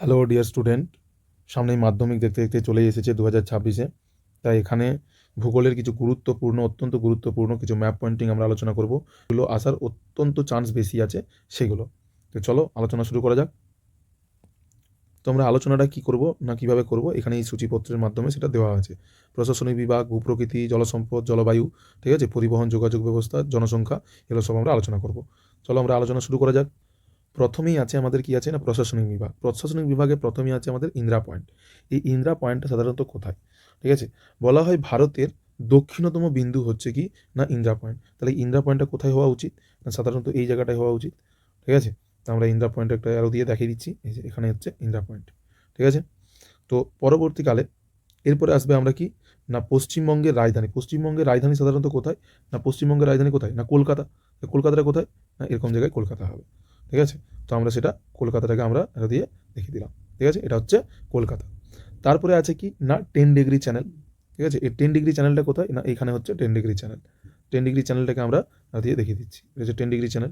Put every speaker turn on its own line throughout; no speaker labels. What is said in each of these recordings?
Hello dear student, সামনেই মাধ্যমিক দেখতে দেখতে চলেই এসেছে 2026-এ। তাই এখানে ভূগোলের কিছু অত্যন্ত গুরুত্বপূর্ণ কিছু ম্যাপ পয়েন্টিং আমরা আলোচনা করব। এগুলো আসার অত্যন্ত চান্স বেশি আছে সেগুলো। তো চলো আলোচনা শুরু করা যাক। তো আমরা আলোচনাটা কী করব না কীভাবে করব, এখানে এই সূচিপত্রের মাধ্যমে সেটা দেওয়া আছে। প্রশাসনিক বিভাগ, ভূপ্রকৃতি, জলসম্পদ, জলবায়ু, ঠিক আছে, পরিবহন, যোগাযোগ ব্যবস্থা, জনসংখ্যা, এগুলো সব আমরা আলোচনা করব। চলো আমরা আলোচনা শুরু করা যাক। প্রথমেই আছে আমাদের কি আছে না প্রশাসনিক বিভাগ। প্রশাসনিক বিভাগে প্রথমেই আছে আমাদের ইন্দিরা পয়েন্ট। এই ইন্দিরা পয়েন্টটা সাধারণত কোথায়? ঠিক আছে, বলা হয় ভারতের দক্ষিণতম বিন্দু হচ্ছে কি না ইন্দিরা পয়েন্ট। তাহলে ইন্দিরা পয়েন্টটা কোথায় হওয়া উচিত? না সাধারণত এই জায়গাটায় হওয়া উচিত। ঠিক আছে, তো আমরা ইন্দিরা পয়েন্ট একটা অ্যারো দিয়ে দেখিয়ে দিচ্ছি, এই যে এখানে হচ্ছে ইন্দিরা পয়েন্ট। ঠিক আছে, তো পরবর্তীকালে এরপরে আসবে আমরা কি না পশ্চিমবঙ্গের রাজধানী। পশ্চিমবঙ্গের রাজধানী সাধারণত কোথায়? না পশ্চিমবঙ্গের রাজধানী কোথায়? না কলকাতা। কলকাতাটা কোথায়? না এরকম জায়গায় কলকাতা হবে। ঠিক আছে, তো আমরা সেটা কলকাতাটাকে আমরা এটা দিয়ে দেখিয়ে দিলাম। ঠিক আছে, এটা হচ্ছে কলকাতা। তারপরে আছে কি না 10 ডিগ্রি চ্যানেল। ঠিক আছে, এই 10 ডিগ্রি চ্যানেলটা কোথায়? না এখানে হচ্ছে 10 ডিগ্রি চ্যানেল। 10 ডিগ্রি চ্যানেলটাকে আমরা দিয়ে দেখিয়ে দিচ্ছি। এটা হচ্ছে 10 ডিগ্রি চ্যানেল।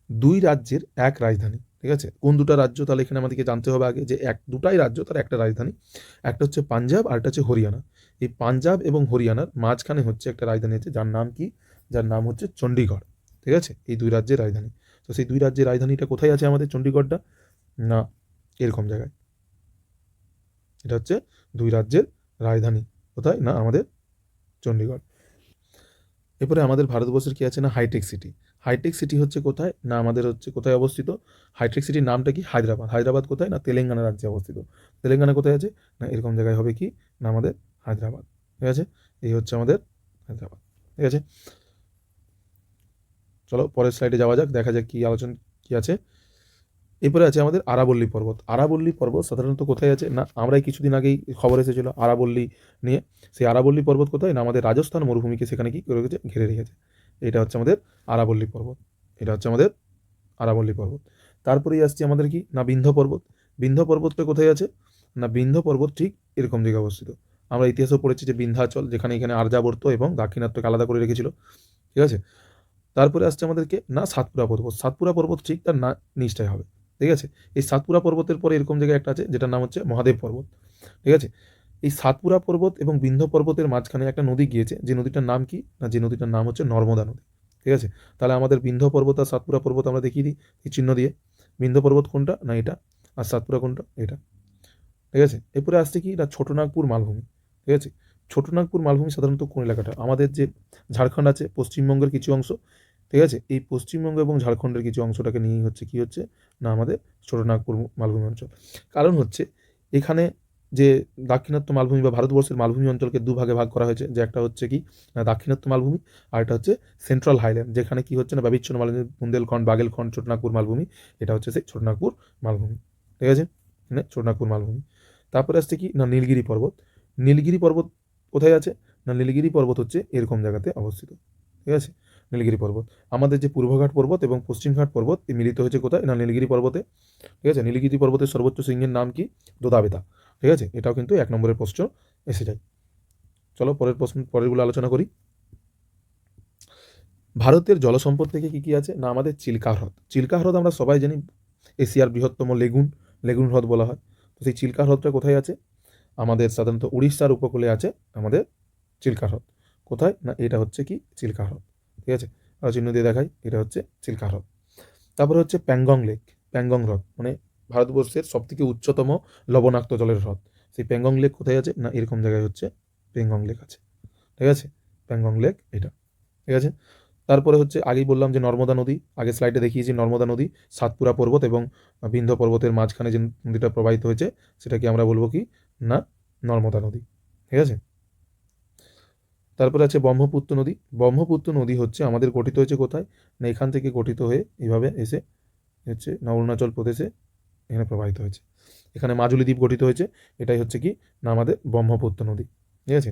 দুই রাজ্যের এক রাজধানী। ঠিক আছে, কোন দুটা রাজ্য? তাহলে এখানে আমাদেরকে জানতে হবে আগে যে দুটাই রাজ্য, তার একটা রাজধানী। একটা হচ্ছে পাঞ্জাব আর একটা হচ্ছে হরিয়ানা। এই পাঞ্জাব এবং হরিয়ানার মাঝখানে হচ্ছে একটা রাজধানী আছে, যার নাম কি? যার নাম হচ্ছে চণ্ডীগড়। ঠিক আছে, এই দুই রাজ্যের রাজধানী। তো সেই দুই রাজ্যের রাজধানীটা কোথায় আছে আমাদের? চণ্ডীগড়টা না এরকম জায়গায়। এটা হচ্ছে দুই রাজ্যের রাজধানী কোথায়? না আমাদের চণ্ডীগড়। এরপরে আমাদের ভারতবর্ষের কি আছে না হাইটেক সিটি। হাইটেক সিটি হচ্ছে কোথায়? না আমাদের হচ্ছে কোথায় অবস্থিত? হাইটেক সিটির নামটা কি? হায়দ্রাবাদ। হায়দ্রাবাদ কোথায়? না তেলেঙ্গানা রাজ্যে অবস্থিত। তেলেঙ্গানা কোথায় আছে? না এরকম জায়গায় হবে কি না আমাদের হায়দ্রাবাদ। ঠিক আছে, এই হচ্ছে আমাদের হায়দ্রাবাদ। ঠিক আছে, চলো পরের স্লাইডে যাওয়া যাক, দেখা যাক কি আলোচনা কি আছে। এরপরে আছে আমাদের আরাবল্লী পর্বত। আরাবল্লী পর্বত সাধারণত কোথায় আছে? না আমরাই কিছুদিন আগেই খবর এসেছিল আরাবল্লী নিয়ে। সেই আরাবল্লী পর্বত কোথায়? না আমাদের রাজস্থান মরুভূমিকে সেখানে কি করে রেখেছে? ঘিরে রেখেছে। এটা হচ্ছে আমাদের আরাবল্লী পর্বত। এটা হচ্ছে আমাদের আরাবল্লী পর্বত। তারপরেই আসছে আমাদের কি না বিন্ধ্য পর্বত। বিন্ধ্য পর্বতটা কোথায় আছে? না বিন্ধ্য পর্বত ঠিক এরকম জায়গায় অবস্থিত। আমরা ইতিহাসেও পড়েছি যে বিন্ধ্যাচল, যেখানে এখানে আর্যাবর্ত এবং দাক্ষিণাত্যকে আলাদা করে রেখেছিল। ঠিক আছে, তারপরে আসছে আমাদেরকে না সাতপুরা পর্বত। সাতপুরা পর্বত ঠিক তার না নিচটাই হবে। ঠিক আছে, এই সাতপুরা পর্বতের পরে এরকম জায়গায় একটা আছে যেটার নাম হচ্ছে মহাদেব পর্বত। ঠিক আছে, এই সাতপুরা পর্বত এবং বিন্ধ্য পর্বতের মাঝখানে একটা নদী গিয়েছে, যে নদীটার নাম কি না যে নদীটার নাম হচ্ছে নর্মদা নদী। ঠিক আছে, তাহলে আমাদের বিন্ধ্য পর্বত আর সাতপুরা পর্বত আমরা দেখিয়ে দিই এই চিহ্ন দিয়ে। বিন্ধ্য পর্বত কোনটা? না এটা। আর সাতপুরা কোনটা? এটা। ঠিক আছে, এরপরে আসছে কি না ছোটনাগপুর মালভূমি। ঠিক আছে, ছোটনাগপুর মালভূমি সাধারণত কোন এলাকাটা? আমাদের যে ঝাড়খণ্ড আছে, পশ্চিমবঙ্গের কিছু অংশ। ঠিক আছে, এই পশ্চিমবঙ্গ এবং ঝাড়খণ্ডের কিছু অংশটাকে নিয়ে হচ্ছে কি হচ্ছে না আমাদের ছোটনাগপুর মালভূমি অঞ্চল। কারণ হচ্ছে এখানে যে দাক্ষিণাত্য মালভূমি বা ভারতবর্ষের মালভূমি অঞ্চলকে দুভাগে ভাগ করা হয়েছে, যে একটা হচ্ছে কি না দাক্ষিণাত্য মালভূমি, আর একটা হচ্ছে সেন্ট্রাল হাইল্যান্ড, যেখানে কি হচ্ছে না ব্যবচ্ছিন্ন মালভূমি, বুন্দেলখণ্ড, বাগেলখণ্ড, ছোটনাগপুর মালভূমি। এটা হচ্ছে সেই ছোটনাগপুর মালভূমি। ঠিক আছে, ছোটনাগপুর মালভূমি। তারপরে আসছে কি না নীলগিরি পর্বত। নীলগিরি পর্বত কোথায় আছে? না নীলগিরি পর্বত হচ্ছে এরকম জায়গাতে অবস্থিত। ঠিক আছে, নীলগিরি পর্বত। আমাদের যে পূর্বঘাট পর্বত এবং পশ্চিমঘাট পর্বত এই মিলিত হয়েছে কোথায়? না নীলগিরি পর্বতে। ঠিক আছে, নীলগিরি পর্বতের সর্বোচ্চ শৃঙ্গের নাম কি? দোদাবেতা। ঠিক আছে, এটাও কিন্তু 1 নম্বরের প্রশ্ন এসে যায়। চলো পরের প্রশ্ন, পরেরগুলো আলোচনা করি। ভারতের জলসম্পদ থেকে কি কি আছে? না আমাদের চিল্কা হ্রদ। চিল্কা হ্রদ আমরা সবাই জানি এশিয়ার বৃহত্তম লেগুন হ্রদ বলা হয়। তো সেই চিল্কা হ্রদটা কোথায় আছে? আমাদের সাধারণত উড়িষ্যার উপকূলে আছে আমাদের চিল্কা হ্রদ। কোথায়? না এটা হচ্ছে কি চিল্কা হ্রদ। ঠিক আছে, আর চিহ্ন দিয়ে দেখাই, এটা হচ্ছে চিল্কা হ্রদ। তারপরে হচ্ছে প্যাংগং লেক। প্যাংগং হ্রদ মানে ভারতবর্ষের সবথেকে উচ্চতম লবণাক্ত জলের হ্রদ। সেই প্যাংগং লেক কোথায় আছে? না এরকম জায়গায় হচ্ছে প্যাংগং লেক আছে। ঠিক আছে, প্যাংগং লেক এটা। ঠিক আছে, তারপরে হচ্ছে আগেই বললাম যে নর্মদা নদী, আগে স্লাইডে দেখিয়েছি নর্মদা নদী, সাতপুরা পর্বত এবং বিন্ধ্য পর্বতের মাঝখানে যে নদীটা প্রবাহিত হয়েছে সেটাকে আমরা বলবো কি না নর্মদা নদী। ঠিক আছে, তারপরে আছে ব্রহ্মপুত্র নদী। ব্রহ্মপুত্র নদী হচ্ছে আমাদের গঠিত হয়েছে কোথায়? না এখান থেকে গঠিত হয়ে এইভাবে এসে হচ্ছে না অরুণাচল প্রদেশে এখানে প্রবাহিত হয়েছে। এখানে মাজুলি দ্বীপ গঠিত হয়েছে। এটাই হচ্ছে কি না আমাদের ব্রহ্মপুত্র নদী। ঠিক আছে,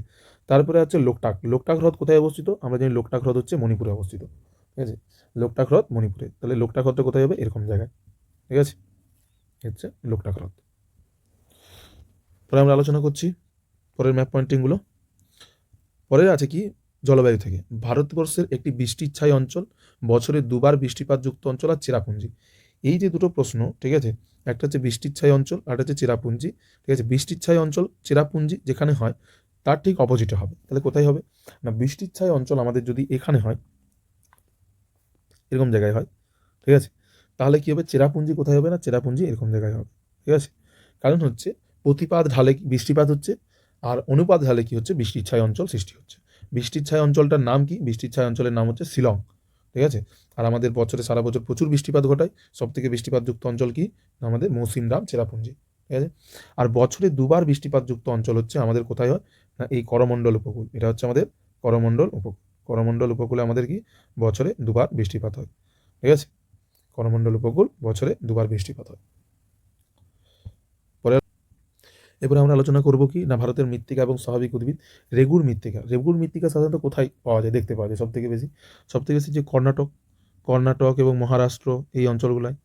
তারপরে হচ্ছে লোকটাক। লোকটাক হ্রদ কোথায় অবস্থিত? আমরা জানি লোকটাক হ্রদ হচ্ছে মণিপুরে অবস্থিত। ঠিক আছে, লোকটাক হ্রদ মণিপুরে। তাহলে লোকটাক হ্রদটা কোথায় হবে? এরকম জায়গায়। ঠিক আছে, হচ্ছে লোকটাক হ্রদ। পরে আমরা আলোচনা করছি পরের ম্যাপ পয়েন্টিংগুলো। পরে আছে কি জলবায়ু থেকে। ভারতবর্ষের একটি বৃষ্টিচ্ছায় অঞ্চল, বছরে দুবার বৃষ্টিপাতযুক্ত অঞ্চল আর চেরাপুঞ্জি। এই যে দুটো প্রশ্ন, ঠিক আছে, একটা হচ্ছে বৃষ্টির ছাই অঞ্চল আর একটা হচ্ছে চেরাপুঞ্জি, ঠিক আছে। বৃষ্টির ছাই অঞ্চল চেরাপুঞ্জি যেখানে হয় তার ঠিক অপোজিটে হবে। তাহলে কোথায় হবে না, বৃষ্টির ছাই অঞ্চল আমাদের যদি এখানে হয়, এরকম জায়গায় হয়, ঠিক আছে, তাহলে কি হবে, চেরাপুঞ্জি কোথায় হবে না, চেরাপুঞ্জি এরকম জায়গায় হবে, ঠিক আছে। কারণ হচ্ছে প্রতিপাত ঢালে বৃষ্টিপাত হচ্ছে, আর অনুপাত ঢালে কি হচ্ছে, বৃষ্টির ছাই অঞ্চল সৃষ্টি হচ্ছে। বৃষ্টির ছাই অঞ্চলটার নাম কি, বৃষ্টির ছাই অঞ্চলের নাম হচ্ছে শিলং, ঠিক আছে। আর আমাদের বছরে সারা বছর প্রচুর বৃষ্টিপাত ঘটায়, সব থেকে বৃষ্টিপাতযুক্ত অঞ্চল কি, আমাদের মৌসিমরাম চেরাপুঞ্জি, ঠিক আছে। আর বছরে দুবার বৃষ্টিপাতযুক্ত অঞ্চল হচ্ছে আমাদের কোথায় হয় না, এই করমণ্ডল উপকূল, এটা হচ্ছে আমাদের করমণ্ডল উপকূল। করমণ্ডল উপকূলে আমাদের কি বছরে দুবার বৃষ্টিপাত হয়, ঠিক আছে। করমণ্ডল উপকূল বছরে দুবার বৃষ্টিপাত হয়। পরে এবারে আমরা আলোচনা করব কি না, ভারতের মৃত্তিকা এবং স্বাভাবিক উদ্ভিদ। রেগুর মৃত্তিকা, রেগুর মৃত্তিকা সাধারণত কোথায় পাওয়া যায়, দেখতে পাওয়া যায় সব থেকে বেশি যে কর্ণাটক এবং মহারাষ্ট্র, এই অঞ্চলগুলায়,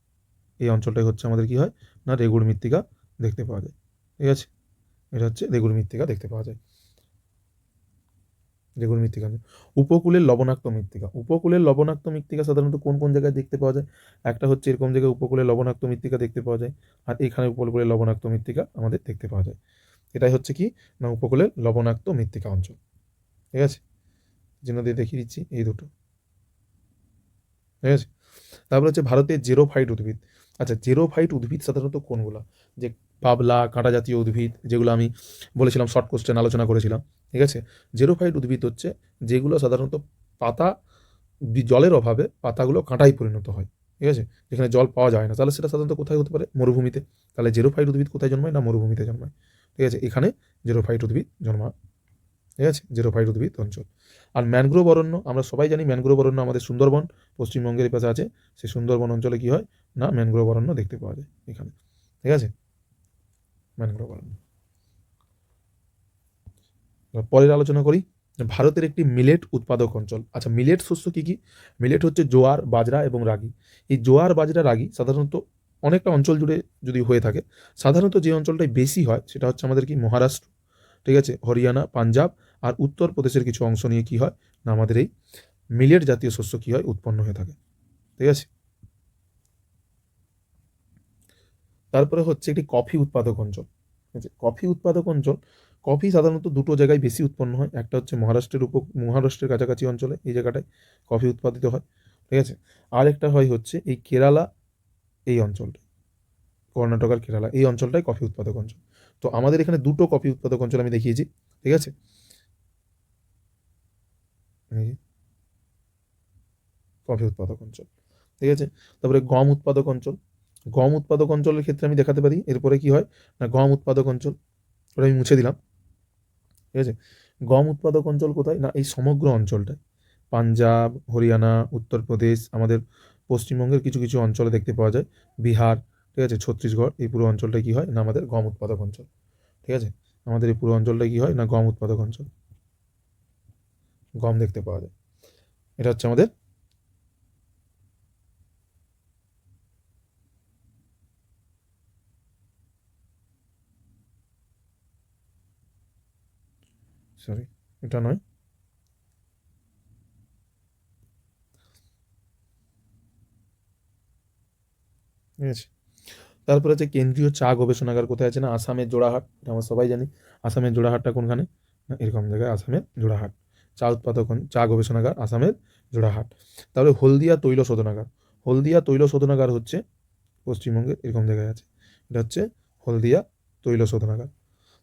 এই অঞ্চলটাই হচ্ছে আমাদের কি হয় না, রেগুর মৃত্তিকা দেখতে পাওয়া যায়, ঠিক আছে। এটা হচ্ছে রেগুর মৃত্তিকা দেখতে পাওয়া যায়, রেগুর মৃত্তিকা। উপকূলের লবণাক্ত মৃত্তিকা, উপকূলের লবণাক্ত মৃত্তিকা সাধারণত কোন কোন জায়গায় দেখতে পাওয়া যায়, একটা হচ্ছে এরকম জায়গায় উপকূলের লবণাক্ত মৃত্তিকা দেখতে পাওয়া যায়, আর এখানে উপকূলের লবণাক্ত মৃত্তিকা আমাদের দেখতে পাওয়া যায়। এটাই হচ্ছে কি না, উপকূলের লবণাক্ত মৃত্তিকা অঞ্চল, ঠিক আছে। চিহ্ন দিয়ে দেখিয়ে দিচ্ছি এই দুটো, ঠিক আছে। তারপরে হচ্ছে ভারতের জেরোফাইট উদ্ভিদ। আচ্ছা, জেরোফাইট উদ্ভিদ সাধারণত কোনগুলা, যে পাবলা কাঁটা জাতীয় উদ্ভিদ, যেগুলো আমি বলেছিলাম শর্ট কোশ্চেন আলোচনা করেছিলাম, ঠিক আছে। জেরোফাইট উদ্ভিদ হচ্ছে যেগুলো সাধারণত পাতা জলের অভাবে পাতাগুলো কাঁটায় পরিণত হয়, ঠিক আছে, যেখানে জল পাওয়া যায় না, তাহলে সেটা সাধারণত কোথায় হতে পারে, মরুভূমিতে। তাহলে জেরোফাইট উদ্ভিদ কোথায় জন্মায় না, মরুভূমিতে জন্মায়, ঠিক আছে। এখানে জেরোফাইট উদ্ভিদ জন্মায়, ঠিক আছে, জেরোফাইট উদ্ভিদ অঞ্চল। আর ম্যানগ্রোভ অরণ্য, আমরা সবাই জানি ম্যানগ্রোভ অরণ্য আমাদের সুন্দরবন পশ্চিমবঙ্গের পাশে আছে, সেই সুন্দরবন অঞ্চলে কি হয় না, ম্যানগ্রোভ অরণ্য দেখতে পাওয়া যায় এখানে, ঠিক আছে, ম্যানগ্রোভ অরণ্য। পরের আলোচনা করি, ভারতের একটি মিলেট উৎপাদক অঞ্চল। আচ্ছা, মিলেট শস্য কি কি, মিলেট হচ্ছে জোয়ার, বাজরা এবং রাগি। এই জোয়ার, বাজরা, রাগি সাধারণত অনেকটা অঞ্চল জুড়ে যদি হয়ে থাকে, সাধারণত যে অঞ্চলটায় বেশি হয় সেটা হচ্ছে আমাদের কি মহারাষ্ট্র, ঠিক আছে, হরিয়ানা, পাঞ্জাব আর উত্তরপ্রদেশের কিছু অংশ নিয়ে কি হয় না, আমাদের এই মিলেট জাতীয় শস্য কি হয়, উৎপন্ন হয়ে থাকে, ঠিক আছে। তারপরে হচ্ছে একটি কফি উৎপাদক অঞ্চল, ঠিক আছে। কফি উৎপাদক অঞ্চল, কফি সাধারণত দুটো জায়গায় বেশি উৎপন্ন হয়, একটা হচ্ছে মহারাষ্ট্রের কাছাকাছি অঞ্চলে, এই জায়গাটায় কফি উৎপাদিত হয়, ঠিক আছে। আর একটা হয় হচ্ছে এই কেরালা, এই অঞ্চলটা, কর্ণাটক আর কেরালা, এই অঞ্চলটাই কফি উৎপাদক অঞ্চল। তো আমাদের এখানে দুটো কফি উৎপাদক অঞ্চল আমি দেখিয়েছি, ঠিক আছে। এই কফি উৎপাদক অঞ্চল, ঠিক আছে। তারপরে গম উৎপাদক অঞ্চল, গম উৎপাদক অঞ্চলের ক্ষেত্রে আমি দেখাতে পারি, এরপরে কি হয় না, গম উৎপাদক অঞ্চল, ওটা আমি মুছে দিলাম, ঠিক আছে। গম উৎপাদক অঞ্চল কোথায় না, এই সমগ্র অঞ্চলটায় পাঞ্জাব, হরিয়ানা, উত্তরপ্রদেশ, আমাদের পশ্চিমবঙ্গের কিছু কিছু অঞ্চলে দেখতে পাওয়া যায়, বিহার, ঠিক আছে, ছত্তিশগড়, এই পুরো অঞ্চলটা কি হয় না, আমাদের গম উৎপাদক অঞ্চল, ঠিক আছে। আমাদের এই পুরো অঞ্চলটা কি হয় না, গম উৎপাদক অঞ্চল, গম দেখতে পাওয়া যায়। এটা হচ্ছে আমাদের, সরি, এটা নয়, ঠিক আছে। তারপরে আছে কেন্দ্রীয় চা গবেষণাগার কোথায় আছে না, আসামের জোড়াহাট, এটা আমরা সবাই জানি। আসামের জোড়াহাটটা কোনখানে না, এরকম জায়গায় আসামের জোড়াহাট, চা উৎপাদক চা গবেষণাগার আসামের জোড়াহাট। তাহলে হলদিয়া তৈল শোধনাগার, হলদিয়া তৈল শোধনাগার হচ্ছে পশ্চিমবঙ্গের এরকম জায়গায় আছে, এটা হচ্ছে হলদিয়া তৈল শোধনাগার।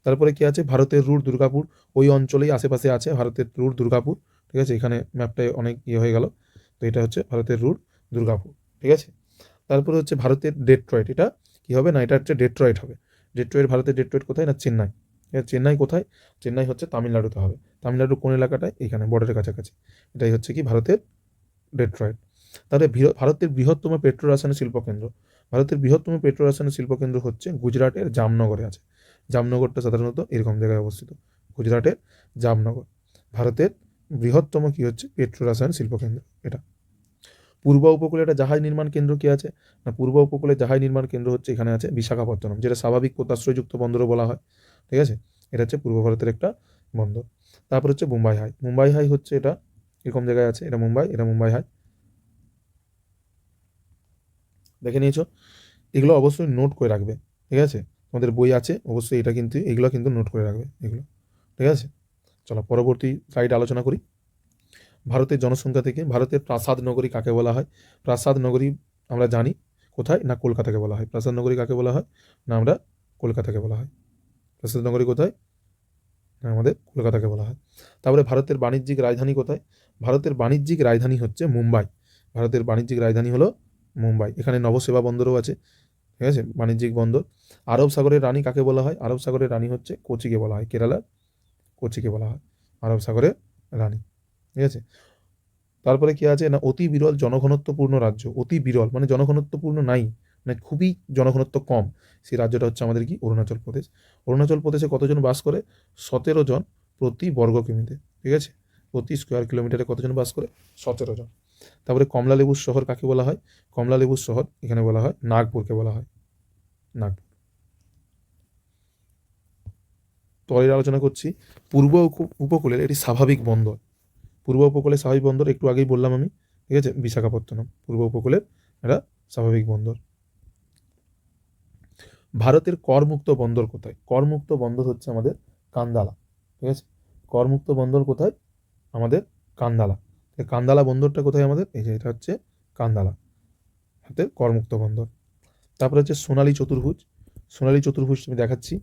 তারপরে কি আছে, ভারতের রুট দুর্গাপুর, ওই অঞ্চলেই আশেপাশে আছে ভারতের রুট দুর্গাপুর, ঠিক আছে। এখানে ম্যাপটায় অনেক ইয়ে হয়ে গেল, তো এটা হচ্ছে ভারতের রুট দুর্গাপুর, ঠিক আছে। তারপরে হচ্ছে ভারতের ডেট্রয়েট, এটা কি হবে না, এটা হচ্ছে ডেট্রয়েট হবে। ডেট্রয়েট, ভারতের ডেট্রয়েট কোথায় না, চেন্নাই। চেন্নাই কোথায়, চেন্নাই হচ্ছে তামিলনাড়ুতে হবে। তামিলনাড়ুর কোন এলাকাটায়, এখানে বর্ডারের কাছাকাছি। এটাই হচ্ছে কি ভারতের ডেট্রয়েট। তাহলে ভারতের বৃহত্তম পেট্রো রাসায়নিক শিল্পকেন্দ্র, ভারতের বৃহত্তম পেট্রো রাসায়নিক শিল্পকেন্দ্র হচ্ছে গুজরাটের জামনগরে আছে। জামনগরটা সাধারণত এরকম জায়গায় অবস্থিত, গুজরাটের জামনগর। ভারতের বৃহত্তম কি হচ্ছে পেট্রো রাসায়নিক শিল্পকেন্দ্র এটা। পূর্ব উপকূলে একটা জাহাজ নির্মাণ কেন্দ্র কি আছে না, পূর্ব উপকূলে জাহাজ নির্মাণ কেন্দ্র হচ্ছে এখানে আছে বিশাখাপত্তনম, যেটা স্বাভাবিক পোতাশ্রয়যুক্ত বন্দরও বলা হয়, ঠিক আছে। এটা হচ্ছে পূর্ব ভারতের একটা বন্দর। তারপর হচ্ছে মুম্বাই হাই, মুম্বাই হাই হচ্ছে এটা এরকম জায়গায় আছে, এটা মুম্বাই, এটা মুম্বাই হাই, দেখে নিয়েছো? এগুলো অবশ্যই নোট করে রাখবে, ঠিক আছে? তোমাদের বই আছে অবশ্যই, এটা কিন্তু এগুলো কিন্তু নোট করে রাখবে এগুলো, ঠিক আছে? চলো পরবর্তী স্লাইড আলোচনা করি। ভারতের জনসংখ্যা থেকে ভারতের প্রাসাদ নগরী কাকে বলা হয়? প্রাসাদ নগরী আমরা জানি কোথায়, না কলকাতাকে বলা হয়। প্রাসাদ নগরী কাকে বলা হয়, না আমরা কলকাতাকে বলা হয়। প্রাসাদ নগরী কোথায়, না আমাদের কলকাতাকে বলা হয়। তারপরে ভারতের বাণিজ্যিক রাজধানী কোথায়? ভারতের বাণিজ্যিক রাজধানী হচ্ছে মুম্বাই। ভারতের বাণিজ্যিক রাজধানী হলো মুম্বাই। এখানে নবসেবা বন্দরও আছে, ঠিক আছে, বাণিজ্যিক বন্দর। আরব সাগরের রানী কাকে বলা হয়? আরব সাগরের রানী হচ্ছে কোচিকে বলা হয়, কেরালার কোচিকে বলা হয় আরব সাগরের রানী, ঠিক আছে? তারপরে কি আছে, না অতি বিরল জনঘনত্বপূর্ণ রাজ্য। অতি বিরল মানে জনঘনত্বপূর্ণ নাই, মানে খুবই জনঘনত্ব কম, সেই রাজ্যটা হচ্ছে আমাদের কি, অরুণাচল প্রদেশ। অরুণাচল প্রদেশে কতজন বাস করে? 17 জন প্রতি বর্গ কিমিতে, ঠিক আছে? প্রতি স্কোয়ার কিলোমিটারে কতজন বাস করে? 17 জন। তারপরে কমলা লেবুর শহর কাকে বলা হয়? কমলা লেবুর শহর এখানে বলা হয় নাগপুরকে বলা হয়, নাগপুর। পরের আলোচনা করছি পূর্ব উপকূলের এটি স্বাভাবিক বন্দর। পূর্ব উপকূলে স্বাভাবিক বন্দর একটু আগেই বললাম আমি, ঠিক আছে, বিশাখাপত্তনম পূর্ব উপকূলের একটা স্বাভাবিক বন্দর। ভারতের করমুক্ত বন্দর কোথায়? করমুক্ত বন্দর হচ্ছে আমাদের কান্দালা, ঠিক আছে? করমুক্ত বন্দর কোথায়? আমাদের কান্দালা। কান্দালা বন্দরটা কোথায় আমাদের? এই যে এটা হচ্ছে কান্দালা, হাতের করমুক্ত বন্দর। তারপরে হচ্ছে সোনালী চতুর্ভুজ। সোনালী চতুর্ভুজ আমি দেখাচ্ছি,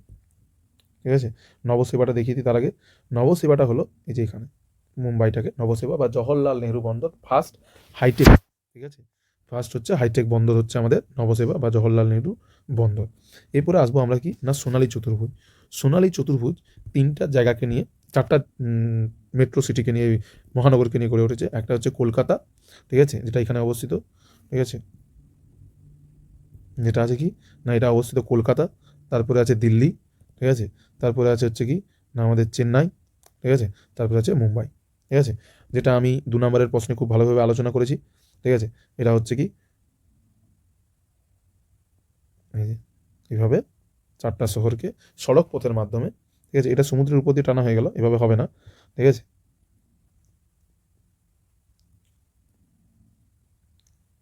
ঠিক আছে? নবসেবাটা দেখিয়ে দিই তার আগে। নবসেবাটা হলো এই যে এখানে মুম্বাইটাকে নবসেবা বা জওহরলাল নেহরু বন্দর ফার্স্ট হাইটেক, ঠিক আছে? ফার্স্ট হচ্ছে হাইটেক বন্দর হচ্ছে আমাদের নবসেবা বা জওহরলাল নেহরু বন্দর। এরপরে আসবো আমরা কি, না সোনালী চতুর্ভুজ। সোনালী চতুর্ভুজ তিনটা জায়গাকে নিয়ে, চারটা মেট্রো সিটিকে নিয়ে, মহানগরকে নিয়ে গড়ে উঠেছে। একটা হচ্ছে কলকাতা, ঠিক আছে, যেটা এখানে অবস্থিত, ঠিক আছে, যেটা আছে কি, না এটা অবস্থিত কলকাতা। তারপরে আছে দিল্লি, ঠিক আছে? তারপরে আছে হচ্ছে কি, না আমাদের চেন্নাই, ঠিক আছে? তারপরে আছে মুম্বাই, ঠিক আছে? যেটা আমি 2 নম্বরের প্রশ্নে খুব ভালোভাবে আলোচনা করেছি, ঠিক আছে? এটা হচ্ছে কি, এই যে এইভাবে 4টা শহরকে সড়ক পথের মাধ্যমে, ঠিক আছে, এটা সমুদ্রের উপর দিয়ে টানা হয়ে গেল, এভাবে হবে না, ঠিক আছে?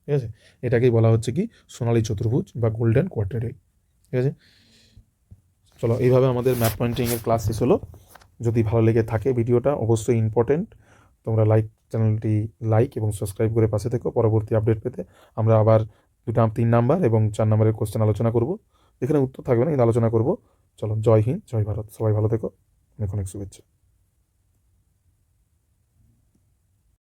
ঠিক আছে, এটাকেই বলা হচ্ছে কি, সোনালী চতুর্ভুজ বা গোল্ডেন কোয়াড্রিলেটারাল, ঠিক আছে? চলো এইভাবে আমাদের ম্যাপ পয়েন্টিংয়ের ক্লাস শেষ হলো। যদি ভালো লেগে থাকে ভিডিওটা অবশ্যই ইম্পর্টেন্ট, তোমরা চ্যানেলটি লাইক এবং সাবস্ক্রাইব করে পাশে থেকো পরবর্তী আপডেট পেতে। আমরা আবার 3 নাম্বার এবং 4 নাম্বারের কোশ্চেন আলোচনা করব, এখানে উত্তর থাকবে না কিন্তু আলোচনা করব। চলো, জয় হিন্দ, জয় ভারত, সবাই ভালো থেকো, অনেক অনেক শুভেচ্ছা।